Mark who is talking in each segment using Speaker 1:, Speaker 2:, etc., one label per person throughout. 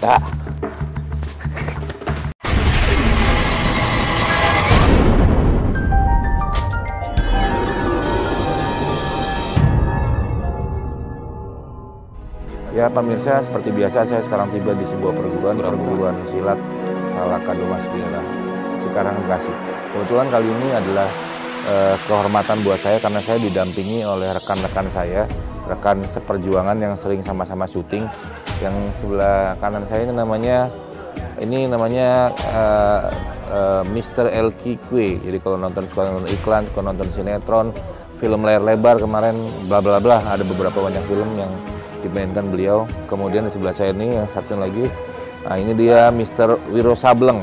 Speaker 1: Ya. Ya pemirsa, seperti biasa saya sekarang tiba di sebuah perguruan silat Salaka Domas Daerah Cikarang, Bekasi. Kebetulan kali ini adalah kehormatan buat saya karena saya didampingi oleh rekan-rekan saya, rekan seperjuangan yang sering sama-sama syuting. Yang sebelah kanan saya ini namanya Mr. Elki Kue. Jadi kalau suka nonton iklan, suka nonton sinetron, film layar lebar kemarin, bla bla bla, ada beberapa banyak film yang dimainkan beliau. Kemudian di sebelah saya ini yang satu lagi, nah ini dia Mr. Wiro Sableng,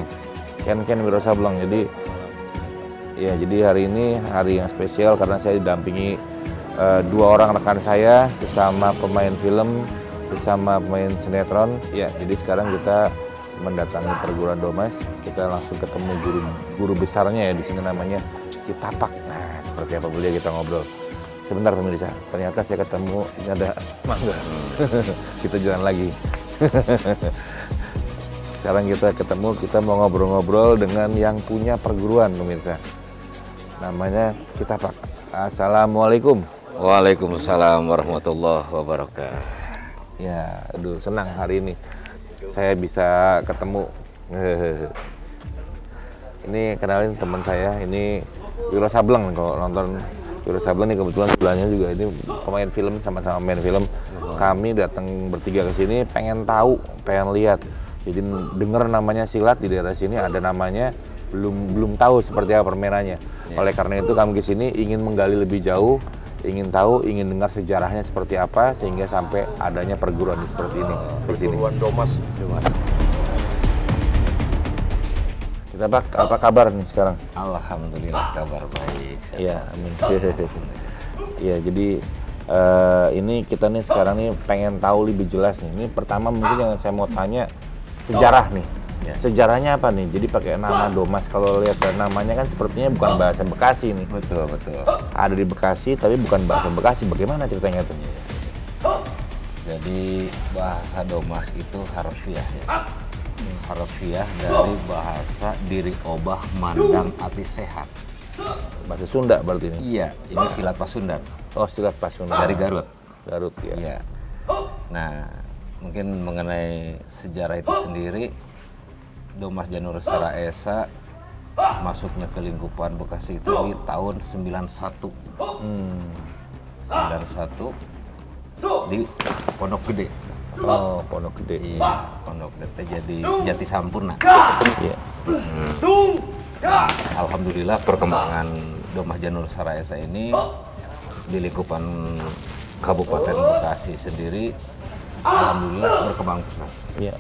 Speaker 1: Ken Wiro Sableng. Jadi hari ini hari yang spesial karena saya didampingi dua orang rekan saya, sesama pemain film, sesama pemain sinetron. Ya, jadi sekarang kita mendatangi perguruan Domas. Kita langsung ketemu guru besarnya ya di sini, namanya Citapak. Nah, seperti apa boleh kita ngobrol. Sebentar pemirsa, ternyata saya ketemu, ini ada mangga. Kita jalan lagi. Sekarang kita ketemu, kita mau ngobrol-ngobrol dengan yang punya perguruan pemirsa. Namanya Citapak. Assalamualaikum.
Speaker 2: Waalaikumsalam warahmatullahi wabarakatuh.
Speaker 1: Ya, aduh senang hari ini saya bisa ketemu. Ini kenalin teman saya, ini Wiro Sableng. Kalau nonton Wiro Sableng nih, kebetulan sebelahnya juga ini pemain film, sama-sama main film. Kami datang bertiga ke sini pengen tahu, pengen lihat. Jadi dengar namanya silat di daerah sini ada namanya, belum tahu seperti apa permainannya. Oleh karena itu kami ke sini ingin menggali lebih jauh, ingin tahu, ingin dengar sejarahnya seperti apa sehingga sampai adanya perguruan seperti ini di sini.
Speaker 2: Perguruan Domas.
Speaker 1: Kita apa kabar nih sekarang?
Speaker 2: Alhamdulillah kabar baik.
Speaker 1: Iya, amin. Iya, jadi ini kita nih sekarang nih pengen tahu lebih jelas nih. Ini pertama mungkin yang saya mau tanya sejarah nih.
Speaker 2: Ya.
Speaker 1: Sejarahnya apa nih? Jadi pakai nama Domas, kalau lihat namanya kan sepertinya bukan bahasa Bekasi nih.
Speaker 2: Betul.
Speaker 1: Ada di Bekasi tapi bukan bahasa Bekasi. Bagaimana ceritanya tuh?
Speaker 2: Jadi bahasa Domas itu harfiah ya. Harfiah dari bahasa diri obah mandang ati sehat.
Speaker 1: Bahasa Sunda berarti ini?
Speaker 2: Iya, ini silat Pasundan.
Speaker 1: Oh, silat Pasundan.
Speaker 2: Dari Garut.
Speaker 1: Garut ya.
Speaker 2: Iya. Nah, mungkin mengenai sejarah itu sendiri, Domas Janur Sara Esa masuknya ke lingkupan Bekasi itu di tahun 91. 91 di Pondok Gede.
Speaker 1: Oh, Pondok Gede.
Speaker 2: Iya, Pondok Gede jadi Jati Sampurna.
Speaker 1: Iya.
Speaker 2: Alhamdulillah perkembangan Domas Janur Sara Esa ini di lingkupan Kabupaten Bekasi sendiri, alhamdulillah berkembang pesat.
Speaker 1: Iya.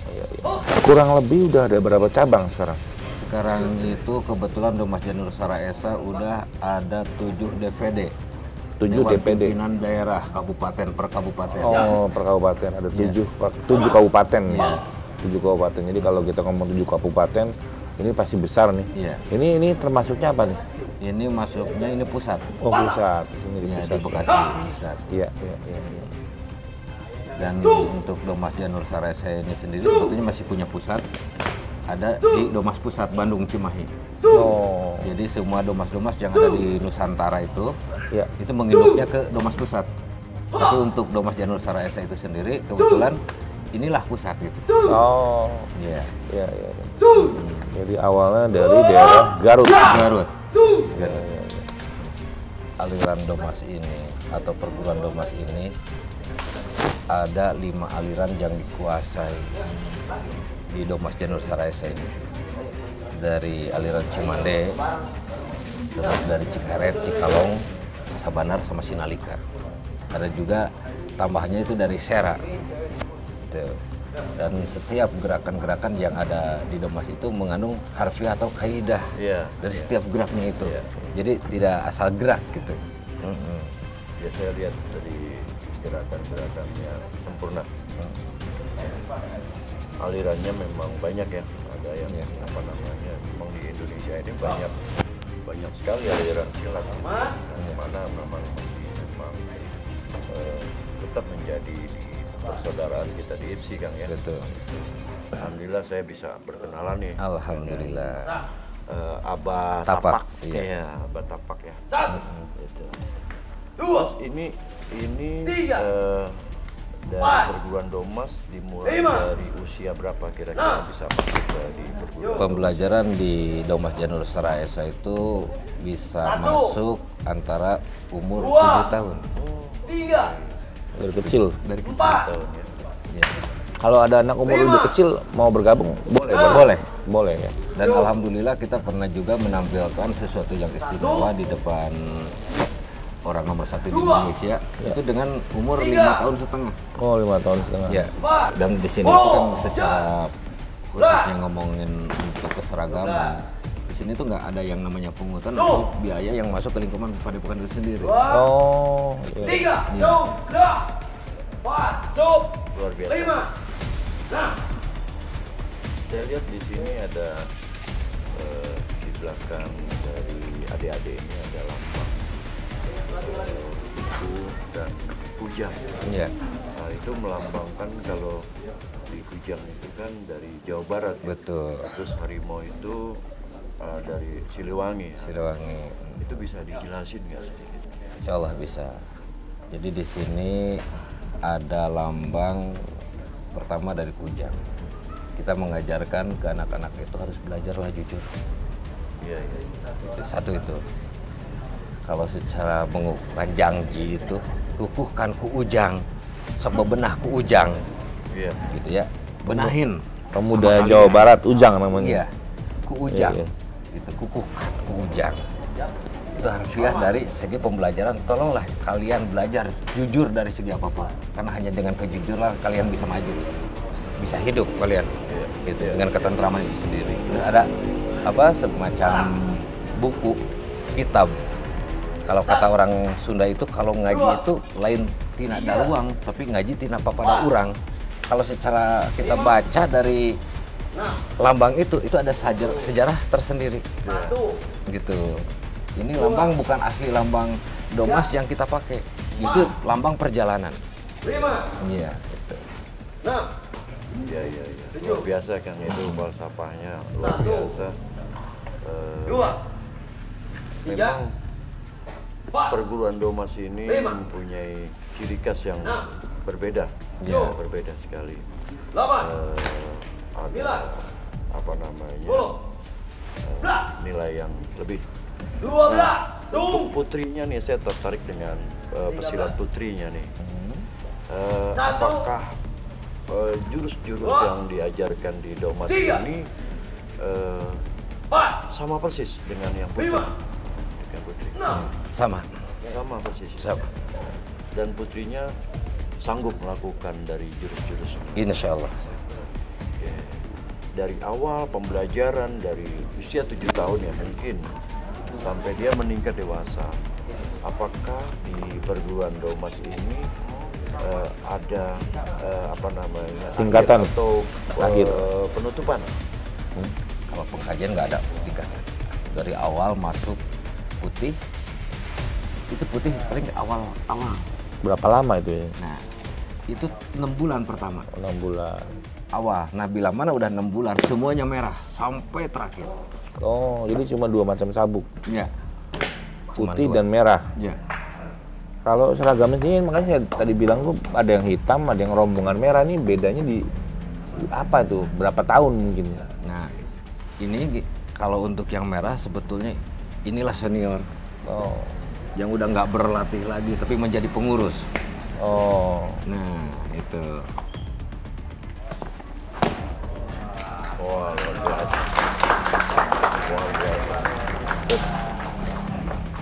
Speaker 1: Kurang lebih udah ada berapa cabang sekarang?
Speaker 2: Sekarang itu kebetulan Domas Janur Sara Esa udah ada 7 DPD.
Speaker 1: 7
Speaker 2: Dewan
Speaker 1: DPD.
Speaker 2: Pimpinan daerah kabupaten per kabupaten.
Speaker 1: Oh, per kabupaten ada 7 kabupaten.
Speaker 2: Iya.
Speaker 1: 7 kabupaten. Jadi kalau kita ngomong 7 kabupaten, ini pasti besar nih.
Speaker 2: Iya.
Speaker 1: Ini termasuknya apa nih?
Speaker 2: Ini masuknya ini pusat.
Speaker 1: Oh, pusat. Ini di
Speaker 2: Iya,
Speaker 1: pusat.
Speaker 2: di Bekasi pusat.
Speaker 1: Iya.
Speaker 2: Dan untuk Domas Janur Sara Esa ini sendiri sebetulnya masih punya pusat. Ada di Domas Pusat Bandung Cimahi.
Speaker 1: Oh.
Speaker 2: Jadi semua domas-domas yang ada di Nusantara itu,
Speaker 1: Ya.
Speaker 2: itu menginduknya ke Domas Pusat. Tapi untuk Domas Janur Sara Esa itu sendiri, kebetulan inilah pusat gitu.
Speaker 1: Oh.
Speaker 2: Iya.
Speaker 1: Iya. Jadi awalnya dari daerah Garut.
Speaker 2: Garut.
Speaker 1: Iya.
Speaker 2: Aliran Domas ini atau perguruan Domas ini ada 5 aliran yang dikuasai di Domas Janur Sara Esa ini. Dari aliran Cimande, terus dari Cikaret, Cikalong, Sabanar sama Sinalika. Ada juga tambahannya itu dari Sera. Tuh. Dan setiap gerakan-gerakan yang ada di Domas itu mengandung harfiah atau kaidah dari setiap geraknya itu. Jadi tidak asal gerak gitu.
Speaker 3: Ya saya lihat dari gerakan-gerakannya sempurna. Alirannya memang banyak ya. Ada yang apa namanya, memang di Indonesia ini banyak sekali aliran silat. Mana memang tetap menjadi di persaudaraan kita di IPSI, Kang ya.
Speaker 2: Betul.
Speaker 3: Alhamdulillah saya bisa berkenalan nih.
Speaker 2: Alhamdulillah.
Speaker 3: Abah
Speaker 2: Tapak,
Speaker 3: Tapak.
Speaker 2: iya.
Speaker 3: Iya, Abah Tapak ya. Gitu. Mas, ini dari perguruan Domas dimulai dari usia berapa kira-kira bisa masuk di perguruan?
Speaker 2: Pembelajaran di Domas Janur Saraesa itu bisa masuk antara umur 7 tahun.
Speaker 1: Dari kecil.
Speaker 2: Dari kecil.
Speaker 3: Tahun ya.
Speaker 2: Ya.
Speaker 1: Kalau ada anak umur lebih kecil mau bergabung, boleh.
Speaker 2: Boleh.
Speaker 1: Boleh ya.
Speaker 2: Dan alhamdulillah kita pernah juga menampilkan sesuatu yang istimewa di depan orang nomor 1 di Indonesia itu dengan umur 5 tahun setengah.
Speaker 1: Oh, 5 tahun setengah.
Speaker 2: Ya. Dan di sini itu kan secara khususnya ngomongin untuk keseragaman. Di sini tuh nggak ada yang namanya pungutan atau biaya yang masuk ke lingkungan Padepokan itu sendiri.
Speaker 1: Oh, iya.
Speaker 3: Luar biasa. Saya lihat di sini ada di belakang dari adik-adik ini ada lambang kuku dan kujang.
Speaker 2: Iya.
Speaker 3: Nah, itu melambangkan kalau di kujang itu kan dari Jawa Barat.
Speaker 2: Betul.
Speaker 3: Terus harimau itu dari Siliwangi.
Speaker 2: Siliwangi.
Speaker 3: Itu bisa dijelasin nggak sedikit?
Speaker 2: Insya Allah bisa. Jadi di sini ada lambang pertama dari kujang. Kita mengajarkan ke anak-anak itu harus belajarlah jujur.
Speaker 3: Iya, iya.
Speaker 2: Itu satu itu. Kalau secara mengukuhkan jangji itu kukuhkan ku ujang, sebebenah ku ujang,
Speaker 3: Iya.
Speaker 2: gitu ya. Benahin.
Speaker 1: Pemuda
Speaker 2: sama
Speaker 1: Jawa
Speaker 2: kalian.
Speaker 1: Barat, Ujang namanya.
Speaker 2: Iya, ku ujang.
Speaker 1: Iya,
Speaker 2: Itu kukuhkan ku ujang. Itu harfiah dari segi pembelajaran. Tolonglah kalian belajar jujur dari segi apapun. Karena hanya dengan kejujuran kalian bisa maju, bisa hidup kalian. Gitu, dengan ketentraman itu sendiri. Dan ada apa semacam buku kitab. Kalau kata orang Sunda itu kalau ngaji itu lain tina daruang, tapi ngaji tina papada urang. Kalau secara kita baca dari lambang itu ada sejarah tersendiri. Gitu. Ini lambang bukan asli lambang Domas yang kita pakai. Justru lambang perjalanan. Iya, gitu.
Speaker 3: Iya, iya, iya. Luar biasa kan itu falsafahnya, luar biasa. Memang perguruan Domas ini mempunyai ciri khas yang berbeda,
Speaker 2: Ya.
Speaker 3: berbeda sekali. Ada apa namanya nilai yang lebih. Untuk putrinya nih, saya tertarik dengan pesilat putrinya nih. Apakah jurus-jurus yang diajarkan di Domas ini sama persis dengan yang putri? Dengan putri.
Speaker 2: Sama.
Speaker 3: Sama persis.
Speaker 2: Sama.
Speaker 3: Dan putrinya sanggup melakukan dari jurus-jurus ini.
Speaker 2: Insya Allah.
Speaker 3: Oke. Dari awal pembelajaran dari usia 7 tahun ya mungkin sampai dia meningkat dewasa. Apakah di perguruan Domas ini ada apa namanya
Speaker 1: Tingkatan
Speaker 3: akhir atau
Speaker 1: akhir.
Speaker 3: Penutupan?
Speaker 2: Kalau pengkajian nggak ada tingkatan. Dari awal masuk putih, itu putih paling awal.
Speaker 1: Berapa lama itu ya?
Speaker 2: Nah, itu 6 bulan pertama.
Speaker 1: 6 bulan.
Speaker 2: Awal. Nah, bila mana udah 6 bulan, semuanya merah sampai terakhir.
Speaker 1: Oh, jadi cuma 2 macam sabuk.
Speaker 2: Ya.
Speaker 1: Putih dan merah.
Speaker 2: Ya.
Speaker 1: Kalau seragamnya sendiri, makanya saya tadi bilang tuh ada yang hitam, ada yang rombongan merah. Nih bedanya di apa tuh? Berapa tahun mungkin?
Speaker 2: Nah, ini kalau untuk yang merah sebetulnya inilah senior.
Speaker 1: Oh.
Speaker 2: Yang udah nggak berlatih lagi, tapi menjadi pengurus.
Speaker 1: Oh.
Speaker 2: Nah, itu.
Speaker 3: Wah, luar biasa. Luar biasa.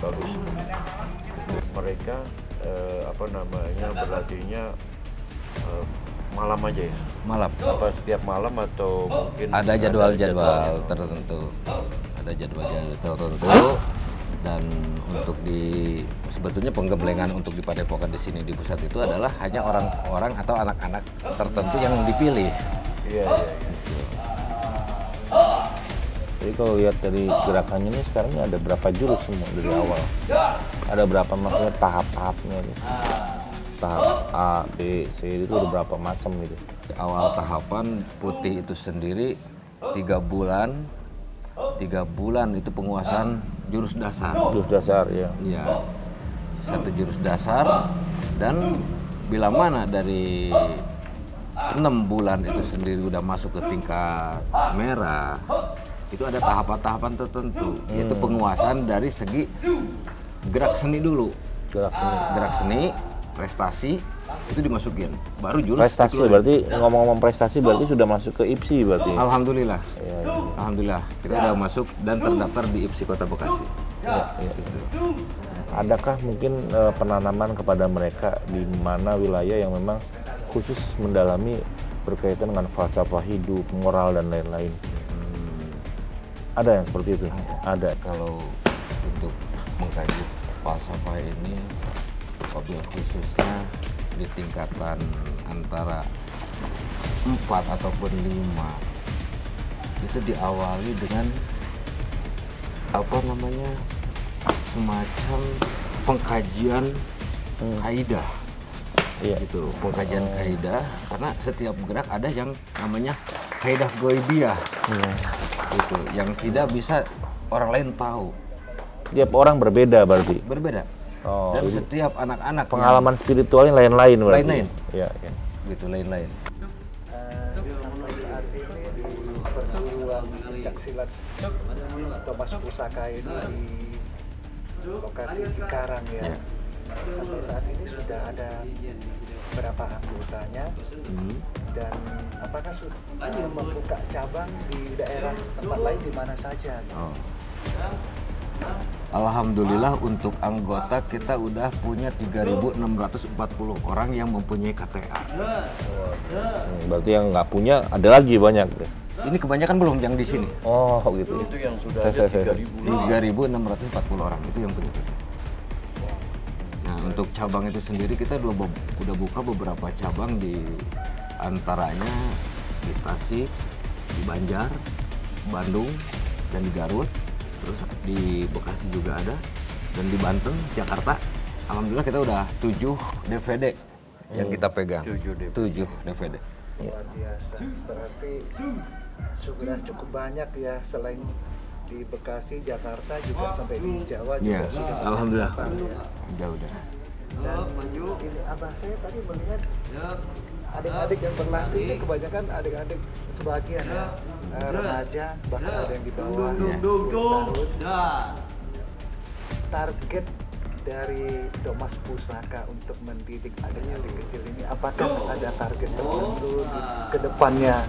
Speaker 3: Bagus. Mereka apa namanya berlatihnya malam aja ya?
Speaker 2: Malam.
Speaker 3: Apa setiap malam atau mungkin
Speaker 2: Ada jadwal-jadwal tertentu. Ada jadwal-jadwal tertentu. Dan untuk sebetulnya penggeblengan untuk di Padepokan di sini di pusat itu adalah hanya orang-orang atau anak-anak tertentu yang dipilih.
Speaker 3: Iya, iya, iya.
Speaker 1: Jadi kalau lihat dari gerakannya ini sekarang ini ada berapa jurus semua dari awal? Ada berapa maksudnya tahap-tahapnya? tahap A, B, C itu udah berapa macam gitu?
Speaker 2: Awal tahapan putih itu sendiri 3 bulan. 3 bulan itu penguasaan jurus dasar.
Speaker 1: Jurus dasar ya.
Speaker 2: Iya. 1 jurus dasar, dan bila mana dari 6 bulan itu sendiri udah masuk ke tingkat merah, itu ada tahapan-tahapan tertentu, yaitu penguasaan dari segi gerak seni dulu. Gerak seni, prestasi, itu dimasukin. Baru jurus
Speaker 1: Prestasi
Speaker 2: dikeluarin.
Speaker 1: berarti ngomong-ngomong prestasi berarti sudah masuk ke IPSI berarti.
Speaker 2: Alhamdulillah.
Speaker 1: Ya,
Speaker 2: Alhamdulillah, kita udah masuk dan terdaftar di IPSI Kota Bekasi.
Speaker 1: ya. Adakah mungkin penanaman kepada mereka di mana wilayah yang memang khusus mendalami berkaitan dengan falsafah hidup, moral dan lain-lain? Ada yang seperti itu? Ada.
Speaker 2: Kalau untuk mengkaji falsafah ini, wabil khususnya di tingkatan antara 4 ataupun 5, itu diawali dengan semacam pengkajian kaidah.
Speaker 1: Iya.
Speaker 2: Itu pengkajian kaidah, karena setiap gerak ada yang namanya kaidah goibiyah. Gitu, yang tidak bisa orang lain tahu.
Speaker 1: Tiap orang berbeda berarti.
Speaker 2: Berbeda.
Speaker 1: Oh,
Speaker 2: Dan
Speaker 1: jadi
Speaker 2: setiap anak-anak
Speaker 1: pengalaman spiritualnya lain-lain berarti.
Speaker 2: Lain-lain.
Speaker 1: Ya, ya.
Speaker 2: gitu, lain-lain.
Speaker 4: Sampai saat ini di perguruan pencaksilat Thomas Pusaka ini di lokasi Cikarang ya. Sampai saat ini sudah ada berapa anggotanya dan apakah sudah membuka cabang di daerah tempat lain di mana saja?
Speaker 2: Oh. Alhamdulillah untuk anggota kita udah punya 3.640 orang yang mempunyai KTA.
Speaker 1: Berarti yang nggak punya ada lagi banyak.
Speaker 2: Ini kebanyakan belum yang di sini.
Speaker 1: Oh gitu.
Speaker 3: Itu yang sudah ada
Speaker 2: 3.640 orang itu yang punya. Nah, untuk cabang itu sendiri kita udah buka beberapa cabang, di antaranya di Tasik, di Banjar, Bandung, dan di Garut. Terus di Bekasi juga ada, dan di Banten, Jakarta. Alhamdulillah kita udah 7 DVD yang kita pegang. 7 DVD.
Speaker 4: Luar biasa. Berarti sudah cukup banyak ya, selain di Bekasi, Jakarta juga sampai di Jawa juga
Speaker 2: Ya,
Speaker 4: sudah.
Speaker 2: alhamdulillah.
Speaker 4: cabang ya.
Speaker 2: Udah.
Speaker 4: Dan ini abah saya tadi melihat adik-adik yang berlatih ini kebanyakan adik-adik sebagian ya, remaja, bahkan ada yang di bawah 10 tahun. Target dari Thomas Pusaka untuk mendidik adik-adik kecil ini, apakah ada target tertentu ke depannya?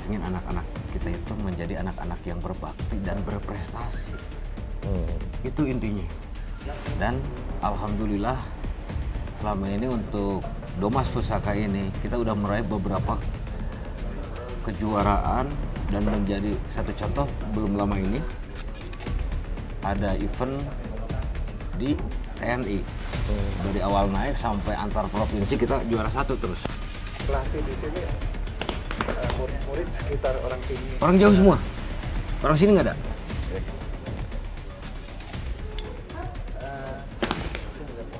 Speaker 2: Ingin anak-anak kita itu menjadi anak-anak yang berbakti dan berprestasi. Itu intinya. Dan alhamdulillah selama ini untuk Thomas Pusaka ini kita udah meraih beberapa kejuaraan, dan menjadi satu contoh belum lama ini ada event di TNI. Dari awal naik sampai antar provinsi kita juara 1 terus.
Speaker 4: Pelatih di sini murid-murid sekitar orang sini.
Speaker 2: Orang jauh semua. Orang sini nggak ada.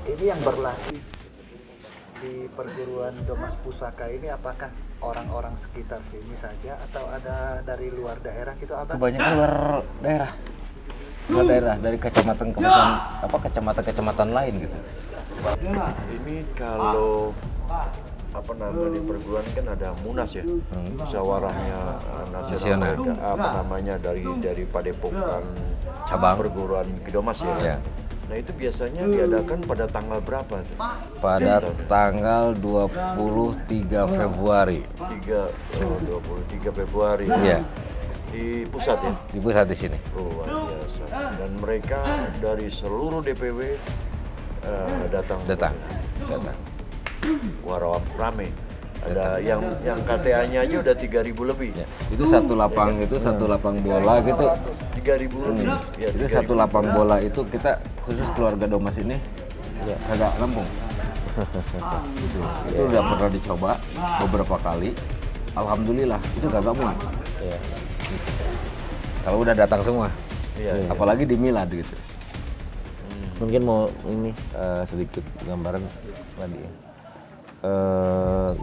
Speaker 4: Ini yang berlatih di perguruan Thomas Pusaka ini apakah orang-orang sekitar sini saja atau ada dari luar daerah gitu abang?
Speaker 2: Kebanyakan luar daerah. Luar daerah, dari kecamatan lain gitu.
Speaker 3: Ini kalau di perguruan kan ada Munas ya, musyawarahnya nasional, dari Padepokan
Speaker 2: Cabang
Speaker 3: perguruan Kidomas ya.
Speaker 2: Ya.
Speaker 3: Nah itu biasanya diadakan pada tanggal berapa?
Speaker 2: Pada tanggal 23 Februari.
Speaker 3: 23 Februari.
Speaker 2: Iya.
Speaker 3: Di pusat ya?
Speaker 2: Di pusat di sini.
Speaker 3: Luar biasa. Dan mereka dari seluruh DPW datang. Wah, rame. Ada yang KTA-nya aja udah 3.000 lebih.
Speaker 2: Ya. Itu satu lapang bola gitu.
Speaker 3: 3.000 lebih. Ya,
Speaker 2: Itu
Speaker 3: 3.000.
Speaker 2: satu lapang bola itu kita khusus keluarga Thomas ini ya agak lempung. Gitu. Itu udah pernah dicoba beberapa kali. Alhamdulillah itu kagak muat.
Speaker 1: Ya.
Speaker 2: Kalau udah datang semua.
Speaker 3: Iya.
Speaker 2: Apalagi di Milad gitu.
Speaker 1: Mungkin mau ini sedikit gambaran tadi.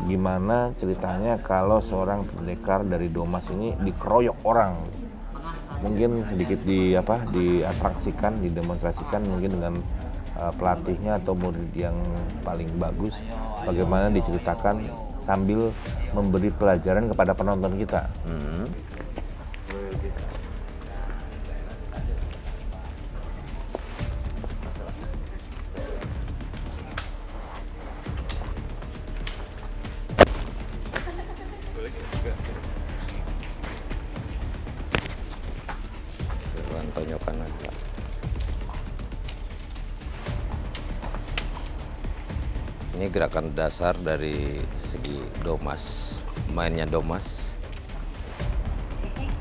Speaker 1: Gimana ceritanya kalau seorang pendekar dari Domas ini dikeroyok orang? Mungkin sedikit diatraksikan, didemonstrasikan mungkin dengan pelatihnya atau murid yang paling bagus, bagaimana diceritakan sambil memberi pelajaran kepada penonton kita.
Speaker 2: Tonjokan aja. Ini gerakan dasar dari segi Domas, mainnya Domas.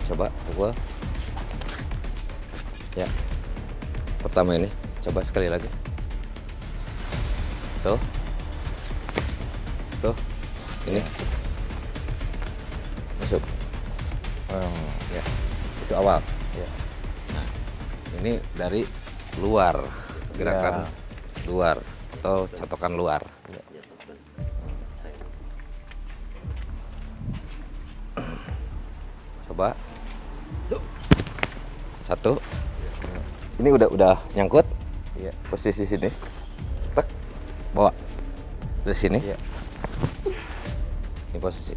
Speaker 2: Coba pukul. Ya. Pertama ini, coba sekali lagi. Tuh. Tuh. Ini. Masuk. Ya. Itu awal. Ya. Nah, ini dari luar, gerakan luar atau catokan luar. Coba. Satu. Ini udah nyangkut.
Speaker 1: Iya.
Speaker 2: Posisi sini. Tek. Bawa. Dari sini.
Speaker 1: Iya.
Speaker 2: Ini posisi.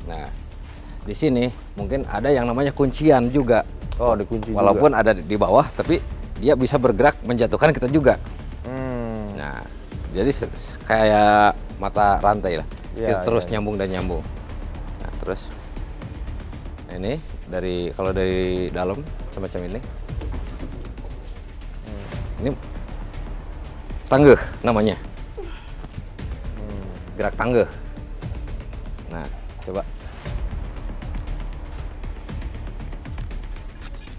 Speaker 2: Nah, di sini mungkin ada yang namanya kuncian juga.
Speaker 1: Oh, dikunci
Speaker 2: Walaupun
Speaker 1: juga.
Speaker 2: ada di bawah, tapi dia bisa bergerak menjatuhkan kita juga. Nah, jadi kayak mata rantai lah.
Speaker 1: Ya,
Speaker 2: Kita terus
Speaker 1: ya.
Speaker 2: nyambung dan nyambung. Nah, terus ini kalau dari dalam semacam ini. Ini tanggeh namanya. Gerak tanggeh. Nah, coba.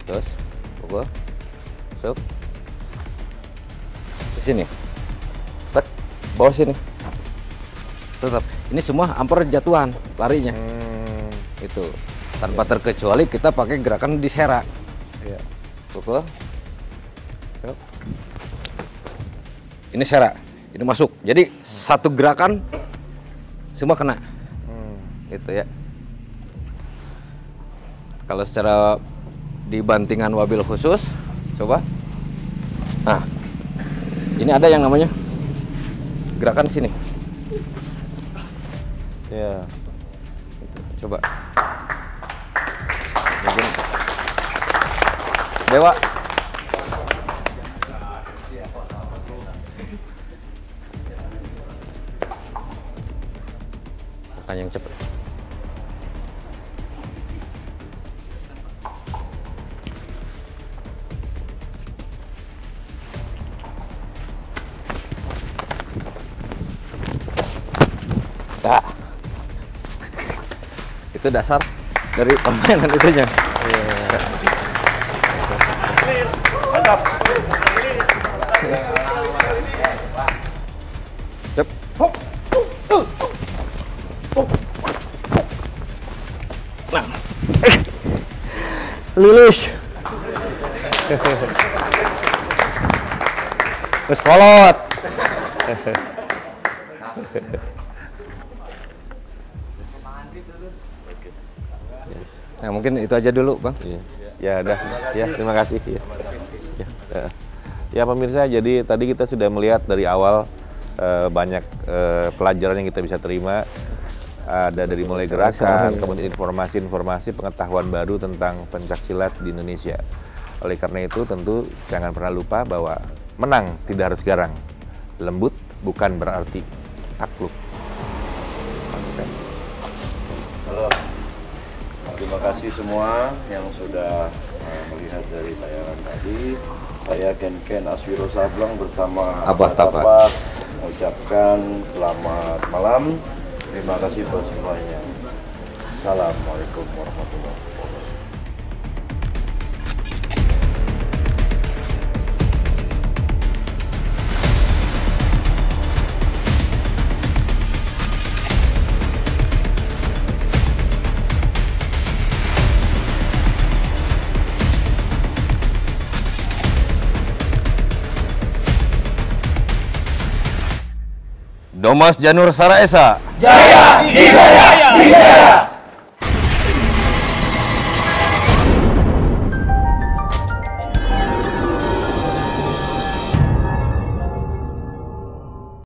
Speaker 2: Terus, pukul, masuk, ke sini, tek, bawah sini, tetap. Ini semua hampir jatuhan larinya, itu tanpa terkecuali kita pakai gerakan disera, pukul, yuk. Ini sera, ini masuk. Jadi satu gerakan semua kena, gitu ya. Kalau secara dibantingan wabil khusus, coba. Nah, ini ada yang namanya gerakan sini.
Speaker 1: Ya.
Speaker 2: Coba. Mungkin Dewa. Makan yang cepat. Nah, itu dasar dari permainan itunya.
Speaker 3: Mantap.
Speaker 2: Cep. Nah, lilis. Terus kolot. Nah, mungkin itu aja dulu, Bang.
Speaker 1: Iya. Ya udah, ya terima kasih. Ya pemirsa, jadi tadi kita sudah melihat dari awal banyak pelajaran yang kita bisa terima. Ada dari mulai gerakan, kemudian informasi-informasi, pengetahuan baru tentang pencaksilat di Indonesia. Oleh karena itu tentu jangan pernah lupa bahwa menang tidak harus garang. Lembut bukan berarti takluk.
Speaker 3: Halo. Terima kasih semua yang sudah melihat dari tayangan tadi. Saya Ken Aswiro Sableng bersama
Speaker 2: Abah Tapak
Speaker 3: mengucapkan selamat malam. Terima kasih buat semuanya. Assalamualaikum warahmatullahi wabarakatuh.
Speaker 2: Domas Janur Saraesa.
Speaker 5: Jaya Hidayah.